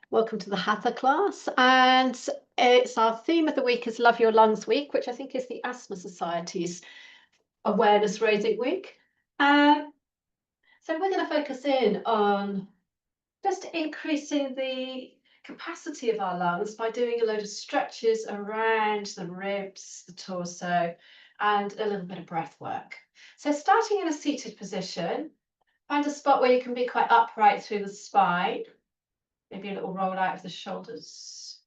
Welcome to the Hatha class, and it's our theme of the week is Love Your Lungs Week, which I think is the Asthma Society's awareness raising week. Um, so we're going to focus in on just increasing the capacity of our lungs by doing a load of stretches around the ribs, the torso, and a little bit of breath work. So starting in a seated position, find a spot where you can be quite upright through the spine. Maybe a little roll out of the shoulders.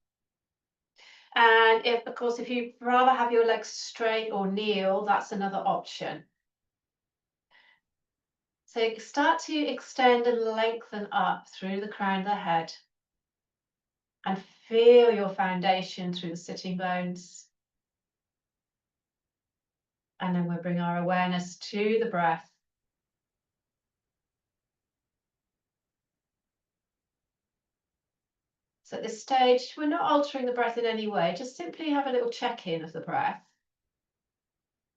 And if, of course, if you'd rather have your legs straight or kneel, that's another option. So start to extend and lengthen up through the crown of the head and feel your foundation through the sitting bones. And then we'll bring our awareness to the breath. So at this stage, we're not altering the breath in any way, just simply have a little check-in of the breath.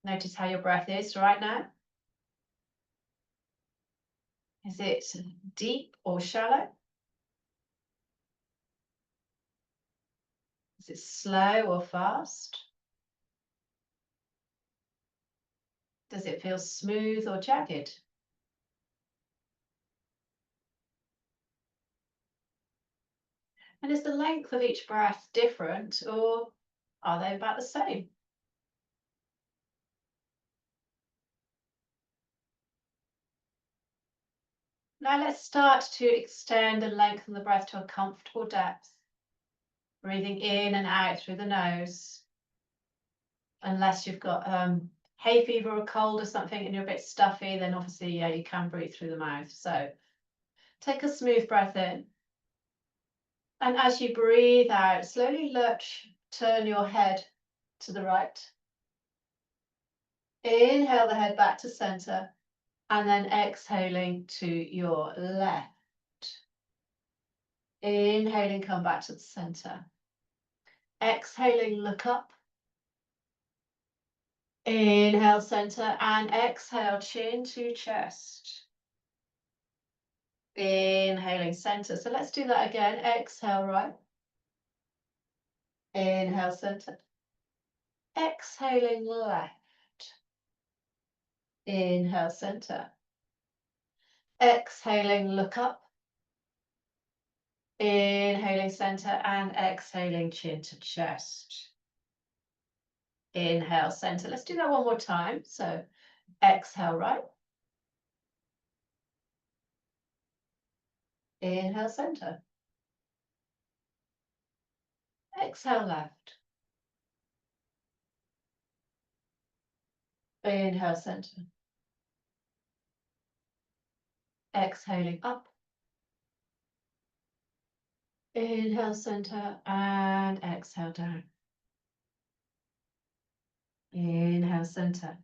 Notice how your breath is right now. Is it deep or shallow? Is it slow or fast? Does it feel smooth or jagged? And is the length of each breath different, or are they about the same? Now let's start to extend and lengthen the breath to a comfortable depth. Breathing in and out through the nose. Unless you've got hay fever or cold or something and you're a bit stuffy, then obviously, yeah, you can breathe through the mouth. So take a smooth breath in. And as you breathe out, slowly turn your head to the right. Inhale the head back to center, and then exhaling to your left. Inhaling, come back to the center. Exhaling, look up. Inhale, center, and exhale, chin to chest. Inhaling, center. So let's do that again. Exhale, right. Inhale, center. Exhaling, left. Inhale, center. Exhaling, look up. Inhaling, center, and exhaling, chin to chest. Inhale, center. Let's do that one more time. So exhale, right. Inhale, center. Exhale, left. Inhale, center. Exhaling up. Inhale, center, and exhale down. Inhale, center.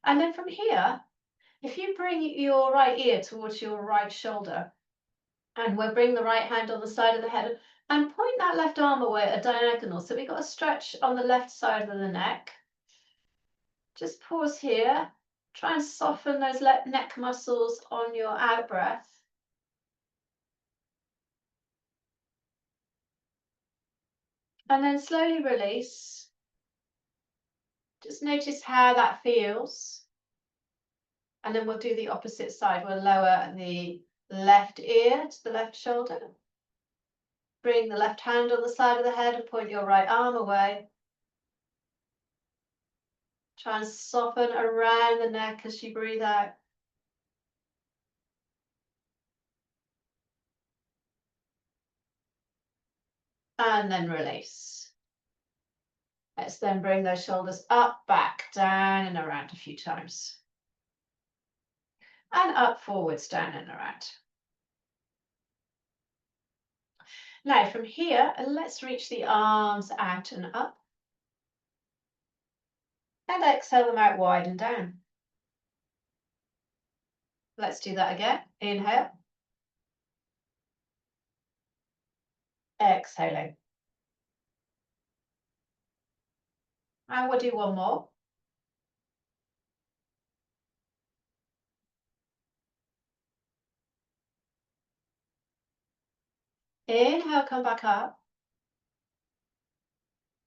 And then from here, if you bring your right ear towards your right shoulder, and we'll bring the right hand on the side of the head and point that left arm away at a diagonal. So we've got a stretch on the left side of the neck. Just pause here. Try and soften those neck muscles on your out breath. And then slowly release. Just notice how that feels. And then we'll do the opposite side. We'll lower the left ear to the left shoulder. Bring the left hand on the side of the head and point your right arm away. Try and soften around the neck as you breathe out. And then release. Let's then bring those shoulders up, back, down and around a few times. And up, forwards, down and around. Now from here, let's reach the arms out and up. And exhale them out wide and down. Let's do that again. Inhale. Exhaling. And we'll do one more. Inhale, come back up.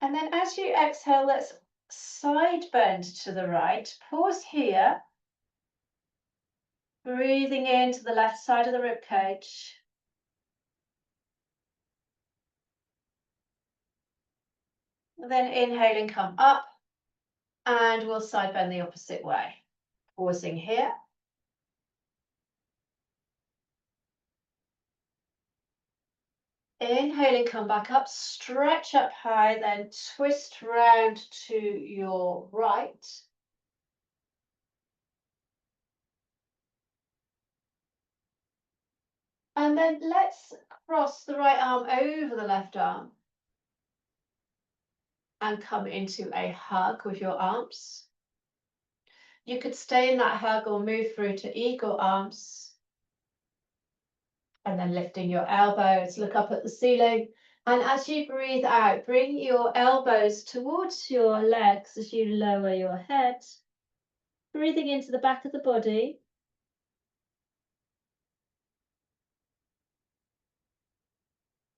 And then as you exhale, let's side bend to the right. Pause here. Breathing into the left side of the rib cage. Then inhaling, come up. And we'll side bend the opposite way. Pausing here. Inhaling, come back up, stretch up high, then twist round to your right. And then let's cross the right arm over the left arm and come into a hug with your arms. You could stay in that hug or move through to eagle arms. And then lifting your elbows, look up at the ceiling. And as you breathe out, bring your elbows towards your legs as you lower your head. Breathing into the back of the body.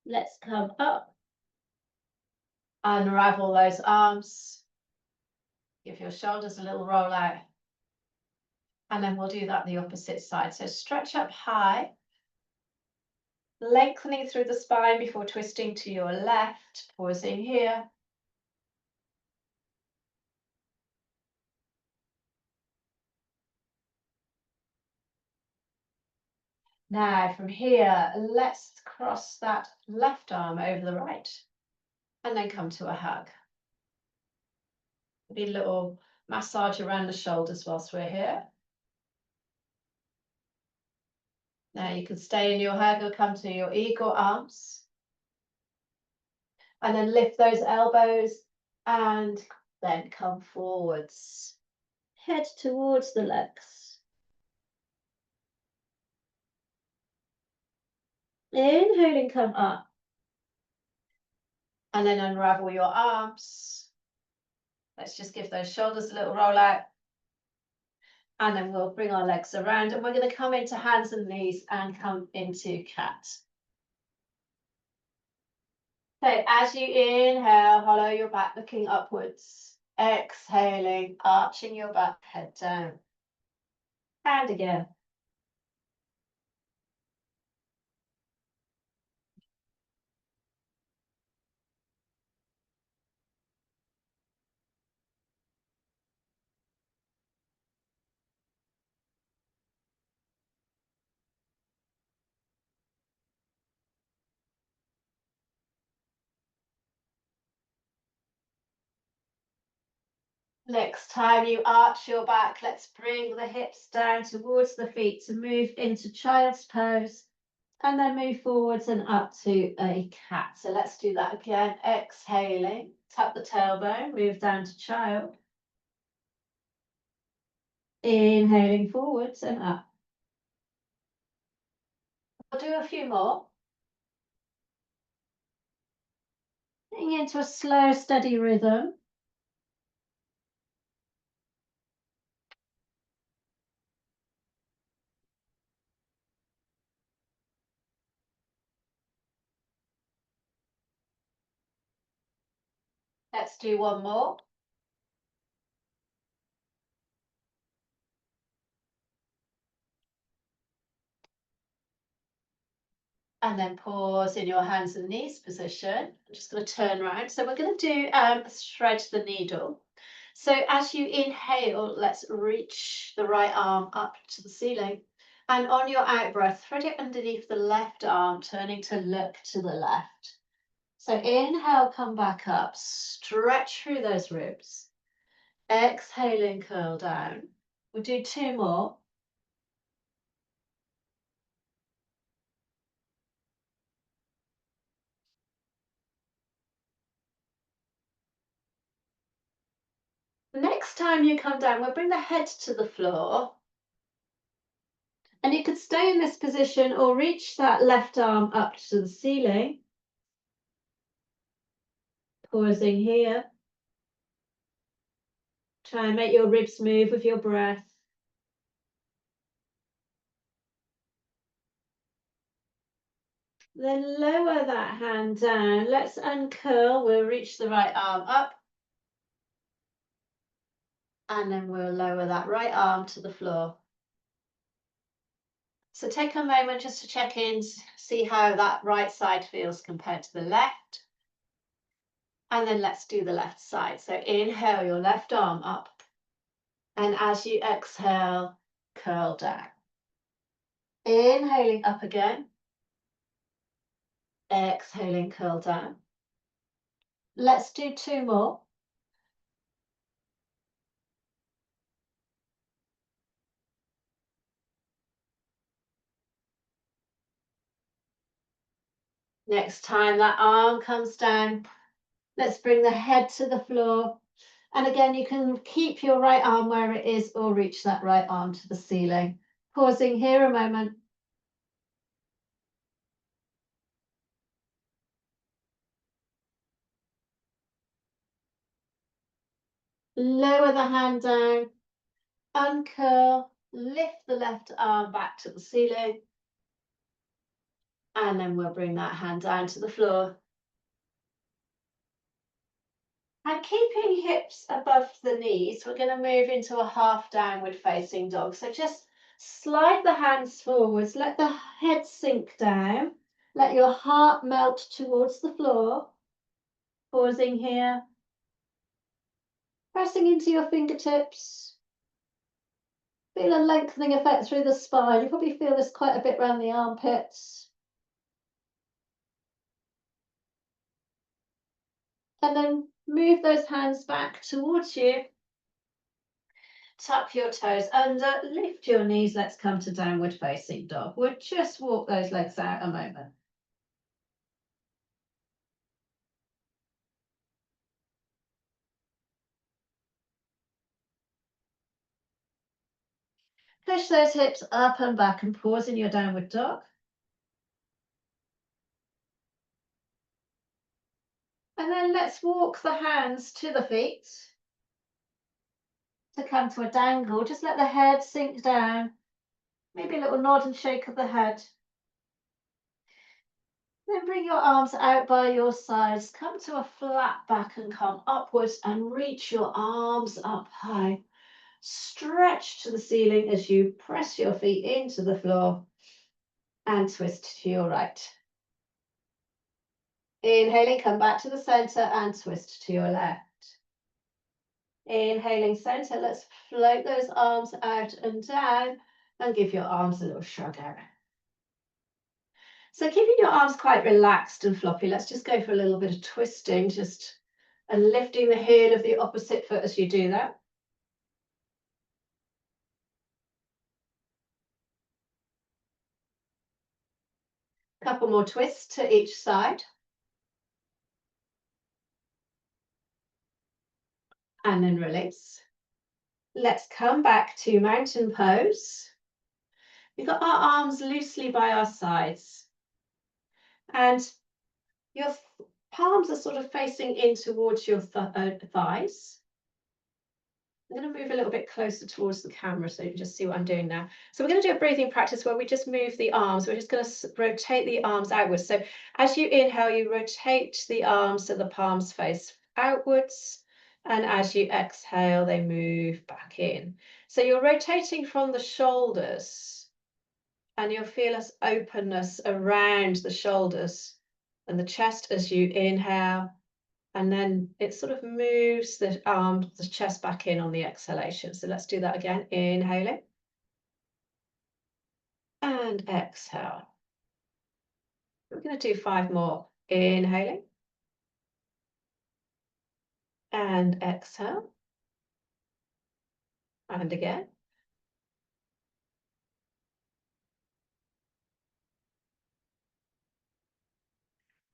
Let's come up. Unravel those arms. Give your shoulders a little roll out. And then we'll do that the opposite side. So stretch up high. Lengthening through the spine before twisting to your left. Pausing here. Now from here, let's cross that left arm over the right and then come to a hug. Maybe a little massage around the shoulders whilst we're here. Now you can stay in your hug or come to your eagle arms. And then lift those elbows and then come forwards. Head towards the legs. Inhaling, come up. And then unravel your arms. Let's just give those shoulders a little roll out. And then we'll bring our legs around and we're going to come into hands and knees and come into cat. So as you inhale, hollow your back, looking upwards. Exhaling, arching your back, head down. And again. Next time you arch your back, let's bring the hips down towards the feet to move into child's pose and then move forwards and up to a cat. So let's do that again. Exhaling, tap the tailbone, move down to child. Inhaling forwards and up. We'll do a few more. Getting into a slow, steady rhythm. Let's do one more. And then pause in your hands and knees position. I'm just going to turn around. So we're going to do thread the needle. So as you inhale, let's reach the right arm up to the ceiling. And on your out breath, thread it underneath the left arm, turning to look to the left. So inhale, come back up, stretch through those ribs. Exhaling, curl down. We'll do two more. Next time you come down, we'll bring the head to the floor. And you could stay in this position or reach that left arm up to the ceiling. Pausing here. Try and make your ribs move with your breath. Then lower that hand down. Let's uncurl. We'll reach the right arm up. And then we'll lower that right arm to the floor. So take a moment just to check in, see how that right side feels compared to the left. And then let's do the left side. So inhale your left arm up. And as you exhale, curl down. Inhaling up again. Exhaling, curl down. Let's do 2 more. Next time that arm comes down, let's bring the head to the floor. And again, you can keep your right arm where it is or reach that right arm to the ceiling. Pausing here a moment. Lower the hand down, uncurl, lift the left arm back to the ceiling. And then we'll bring that hand down to the floor. And keeping hips above the knees, we're going to move into a half downward facing dog. So just slide the hands forwards, let the head sink down, let your heart melt towards the floor. Pausing here, pressing into your fingertips. Feel a lengthening effect through the spine. You probably feel this quite a bit around the armpits. And then move those hands back towards you. Tuck your toes under, lift your knees. Let's come to downward facing dog. We'll just walk those legs out a moment. Push those hips up and back and pause in your downward dog. And then let's walk the hands to the feet to come to a dangle. Just let the head sink down. Maybe a little nod and shake of the head. Then bring your arms out by your sides. Come to a flat back and come upwards and reach your arms up high. Stretch to the ceiling as you press your feet into the floor and twist to your right. Inhaling, come back to the center and twist to your left. Inhaling center, let's float those arms out and down and give your arms a little shrug out. So keeping your arms quite relaxed and floppy, let's just go for a little bit of twisting, just and lifting the heel of the opposite foot as you do that. Couple more twists to each side. And then release. Let's come back to mountain pose. We've got our arms loosely by our sides. And your palms are sort of facing in towards your thighs. I'm going to move a little bit closer towards the camera so you can just see what I'm doing now. So we're going to do a breathing practice where we just move the arms. We're just going to rotate the arms outwards. So as you inhale, you rotate the arms so the palms face outwards. And as you exhale, they move back in. So you're rotating from the shoulders and you'll feel this openness around the shoulders and the chest as you inhale. And then it sort of moves the chest back in on the exhalation. So let's do that again. Inhaling. And exhale. We're going to do 5 more. Inhaling. And exhale. And again.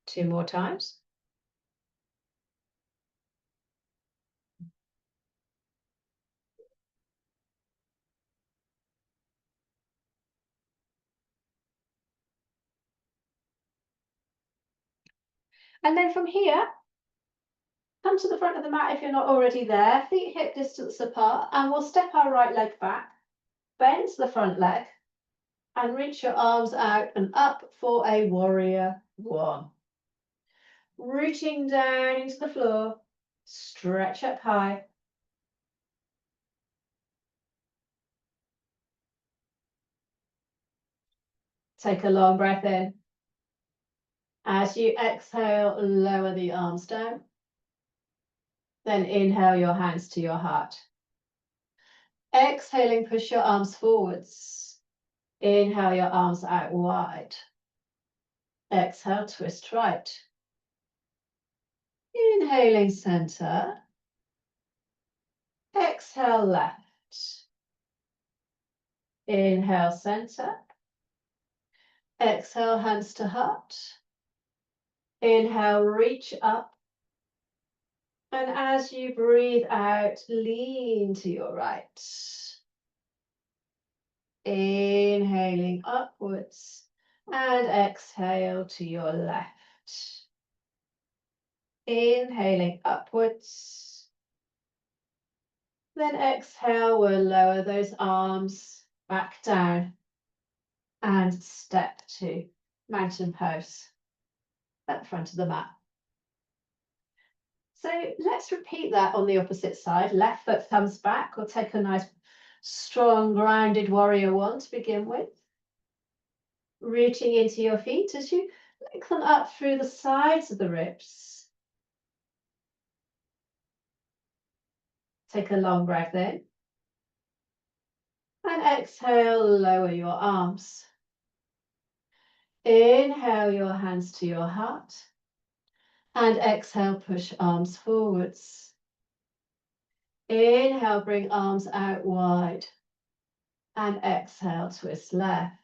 Two more times. And then from here, come to the front of the mat if you're not already there, feet hip distance apart, and we'll step our right leg back, bend the front leg, And reach your arms out and up for a warrior one. Rooting down into the floor, stretch up high. Take a long breath in. As you exhale, lower the arms down. Then inhale your hands to your heart. Exhaling, push your arms forwards. Inhale your arms out wide. Exhale, twist right. Inhaling center. Exhale left. Inhale center. Exhale hands to heart. Inhale, reach up. And as you breathe out, lean to your right. Inhaling upwards and exhale to your left. Inhaling upwards. Then exhale, we'll lower those arms back down and step to mountain pose at the front of the mat. So let's repeat that on the opposite side. Left foot comes back. We'll take a nice strong grounded warrior one to begin with. Rooting into your feet as you lengthen up through the sides of the ribs. Take a long breath in. And exhale, lower your arms. Inhale your hands to your heart. And exhale, push arms forwards. Inhale, bring arms out wide. And exhale, twist left.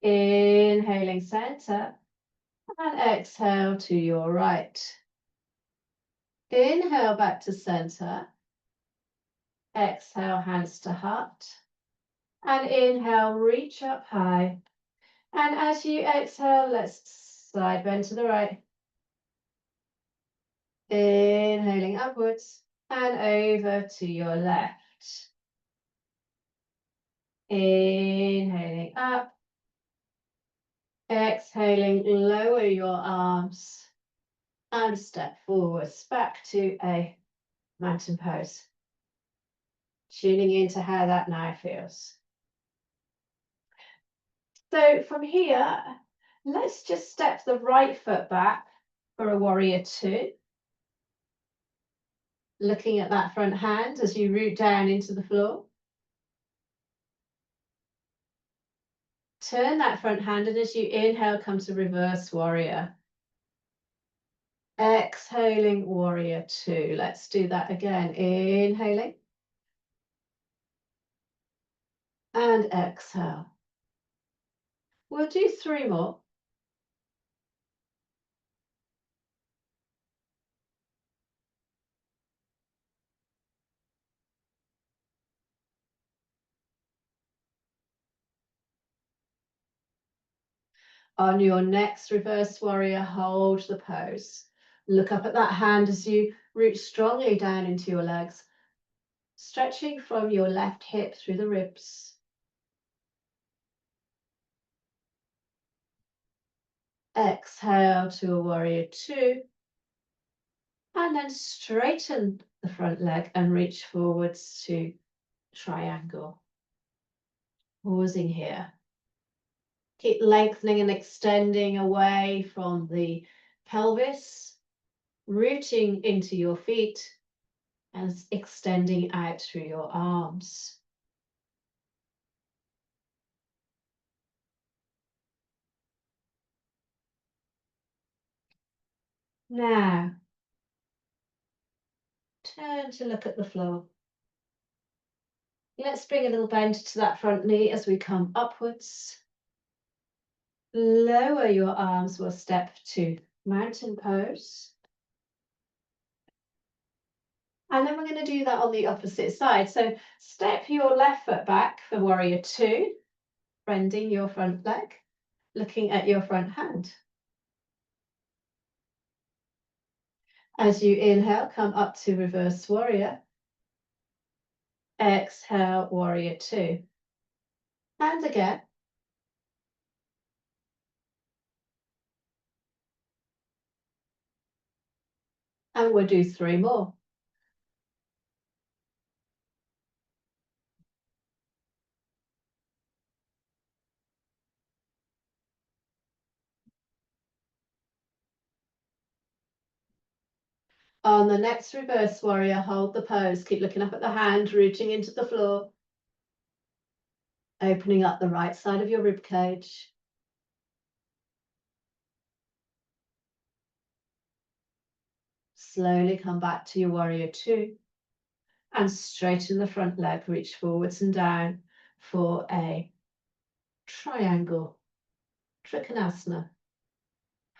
Inhaling center. And exhale to your right. Inhale back to center. Exhale, hands to heart. And inhale, reach up high. And as you exhale, let's side bend to the right. Inhaling upwards and over to your left. Inhaling up. Exhaling, lower your arms and step forwards back to a mountain pose. Tuning into how that now feels. So from here, let's just step the right foot back for a warrior two. Looking at that front hand as you root down into the floor. Turn that front hand, and as you inhale, come to reverse warrior. Exhaling, warrior two. Let's do that again. Inhaling. And exhale. We'll do three more. On your next reverse warrior, hold the pose. Look up at that hand as you root strongly down into your legs, stretching from your left hip through the ribs. Exhale to a warrior two. And then straighten the front leg and reach forwards to triangle. Pausing here. Keep lengthening and extending away from the pelvis, rooting into your feet and extending out through your arms. Now, turn to look at the floor. Let's bring a little bend to that front knee as we come upwards. Lower your arms, we'll step to mountain pose. And then we're going to do that on the opposite side. So step your left foot back for warrior two, bending your front leg, looking at your front hand. As you inhale, come up to reverse warrior. Exhale, warrior two. And again. And we'll do 3 more. On the next reverse warrior, hold the pose. Keep looking up at the hand, rooting into the floor. Opening up the right side of your rib cage. Slowly come back to your warrior 2. And straighten the front leg, reach forwards and down for a triangle trikonasana.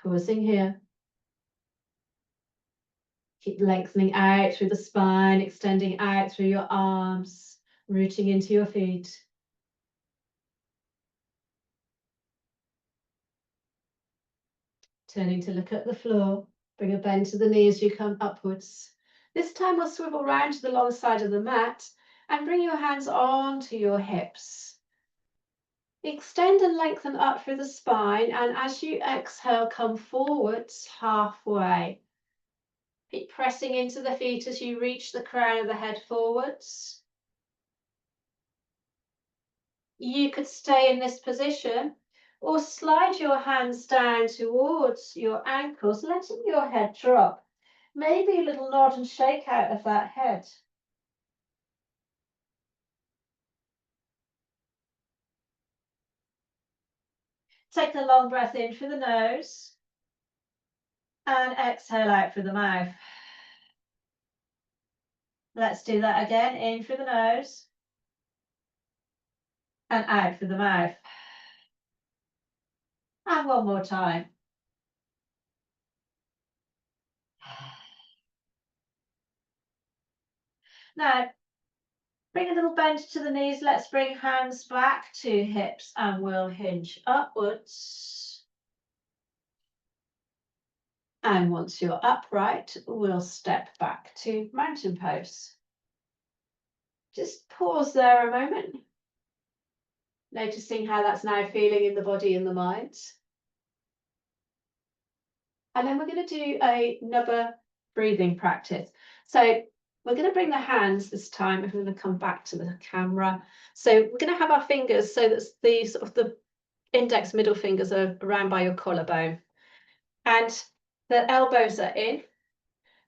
Pausing here. Keep lengthening out through the spine, extending out through your arms, rooting into your feet. Turning to look at the floor. Bring a bend to the knee as you come upwards. This time we'll swivel round to the long side of the mat and bring your hands onto your hips. Extend and lengthen up through the spine, and as you exhale, come forwards halfway. Keep pressing into the feet as you reach the crown of the head forwards. You could stay in this position or slide your hands down towards your ankles, letting your head drop. Maybe a little nod and shake out of that head. Take a long breath in through the nose and exhale out through the mouth. Let's do that again. In through the nose and out through the mouth. And one more time. Now, bring a little bend to the knees. Let's bring hands back to hips and we'll hinge upwards. And once you're upright, we'll step back to mountain pose. Just pause there a moment, noticing how that's now feeling in the body and the mind. And then we're going to do another breathing practice. So we're going to bring the hands this time. We're going to come back to the camera. So we're going to have our fingers so that the sort of the index middle fingers are around by your collarbone. And the elbows are in.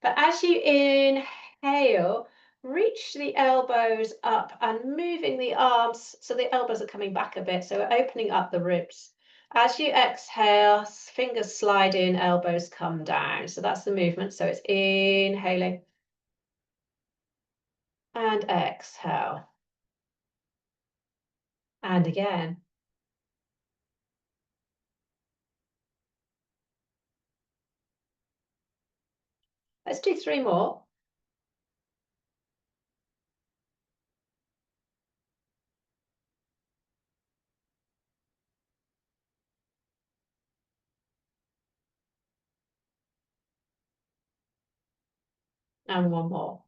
But as you inhale, reach the elbows up and moving the arms so the elbows are coming back a bit. So we're opening up the ribs. As you exhale, fingers slide in, elbows come down. So that's the movement. So it's inhaling and exhale. And again. Let's do 3 more. And one more.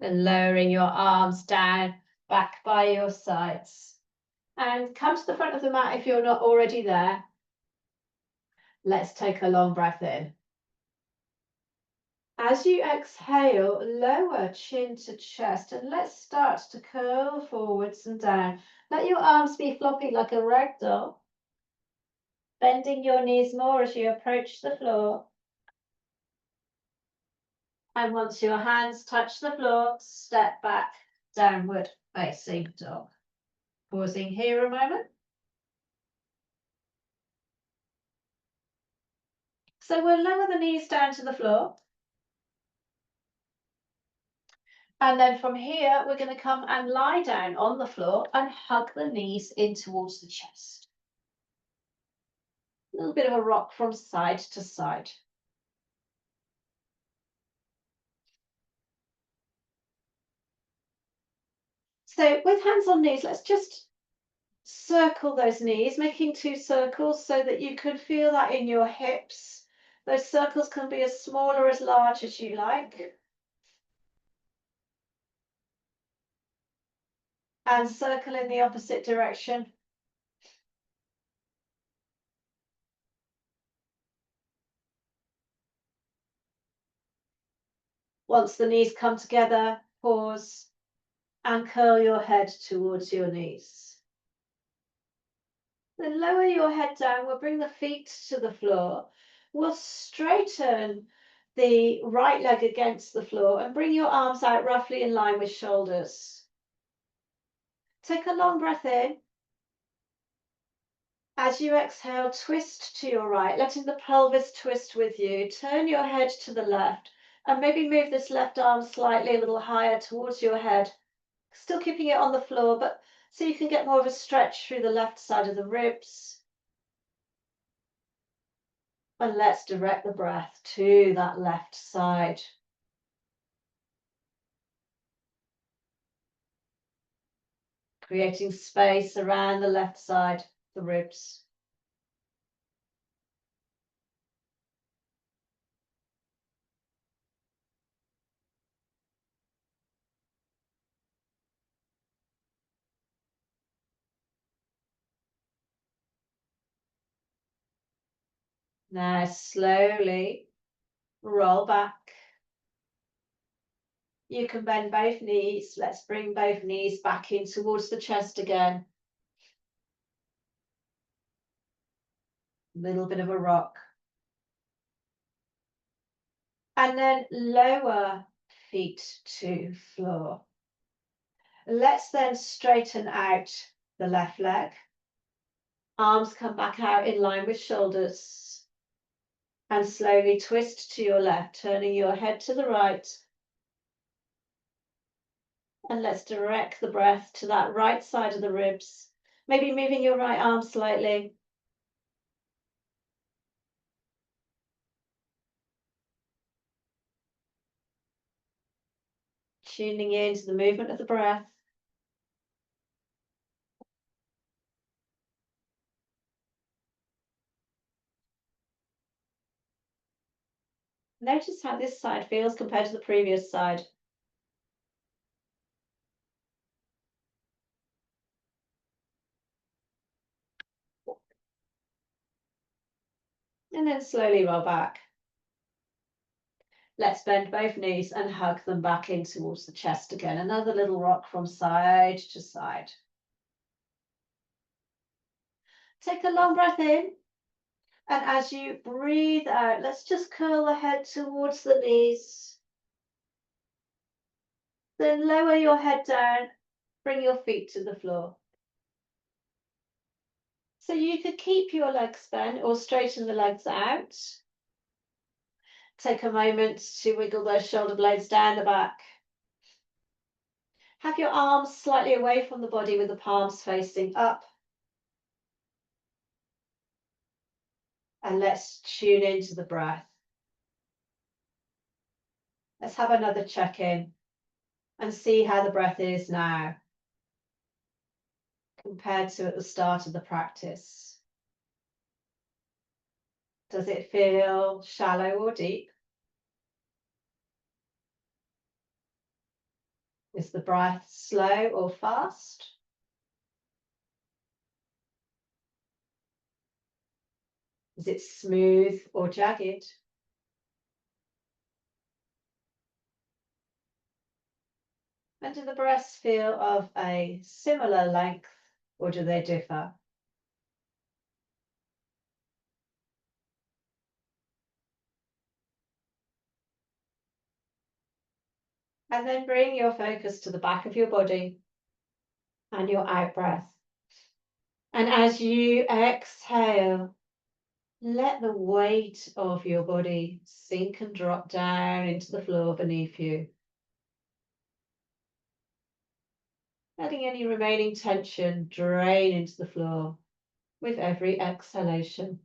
Then lowering your arms down, back by your sides. And come to the front of the mat if you're not already there. Let's take a long breath in. As you exhale, lower chin to chest and let's start to curl forwards and down. Let your arms be floppy like a rag doll. Bending your knees more as you approach the floor. And once your hands touch the floor, step back, downward facing dog. Pausing here a moment. So we'll lower the knees down to the floor. And then from here, we're going to come and lie down on the floor and hug the knees in towards the chest. A little bit of a rock from side to side. So with hands on knees, let's just circle those knees, making 2 circles so that you can feel that in your hips Those circles can be as small or as large as you like. And circle in the opposite direction. Once the knees come together, pause and curl your head towards your knees. Then lower your head down. We'll bring the feet to the floor. We'll straighten the right leg against the floor and bring your arms out roughly in line with shoulders. Take a long breath in. As you exhale, twist to your right, letting the pelvis twist with you. Turn your head to the left and maybe move this left arm slightly a little higher towards your head. Still keeping it on the floor, but so you can get more of a stretch through the left side of the ribs. And let's direct the breath to that left side. Creating space around the left side, the ribs. Now slowly roll back. You can bend both knees. Let's bring both knees back in towards the chest again. A little bit of a rock. And then lower feet to floor. Let's then straighten out the left leg. Arms come back out in line with shoulders. And slowly twist to your left, turning your head to the right. And let's direct the breath to that right side of the ribs. Maybe moving your right arm slightly. Tuning into the movement of the breath. Notice how this side feels compared to the previous side. And then slowly roll back. Let's bend both knees and hug them back in towards the chest again. Another little rock from side to side. Take a long breath in. And as you breathe out, let's just curl the head towards the knees. Then lower your head down, bring your feet to the floor. So you could keep your legs bent or straighten the legs out. Take a moment to wiggle those shoulder blades down the back. Have your arms slightly away from the body with the palms facing up. And let's tune into the breath. Let's have another check-in and see how the breath is now compared to at the start of the practice. Does it feel shallow or deep? Is the breath slow or fast? Is it smooth or jagged? And do the breaths feel of a similar length or do they differ? And then bring your focus to the back of your body and your out breath. And as you exhale, let the weight of your body sink and drop down into the floor beneath you. Letting any remaining tension drain into the floor with every exhalation.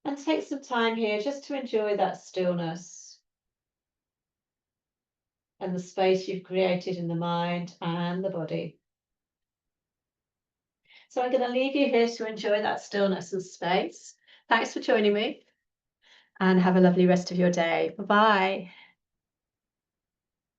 And take some time here just to enjoy that stillness and the space you've created in the mind and the body. So I'm going to leave you here to enjoy that stillness and space. Thanks for joining me and have a lovely rest of your day. Bye bye.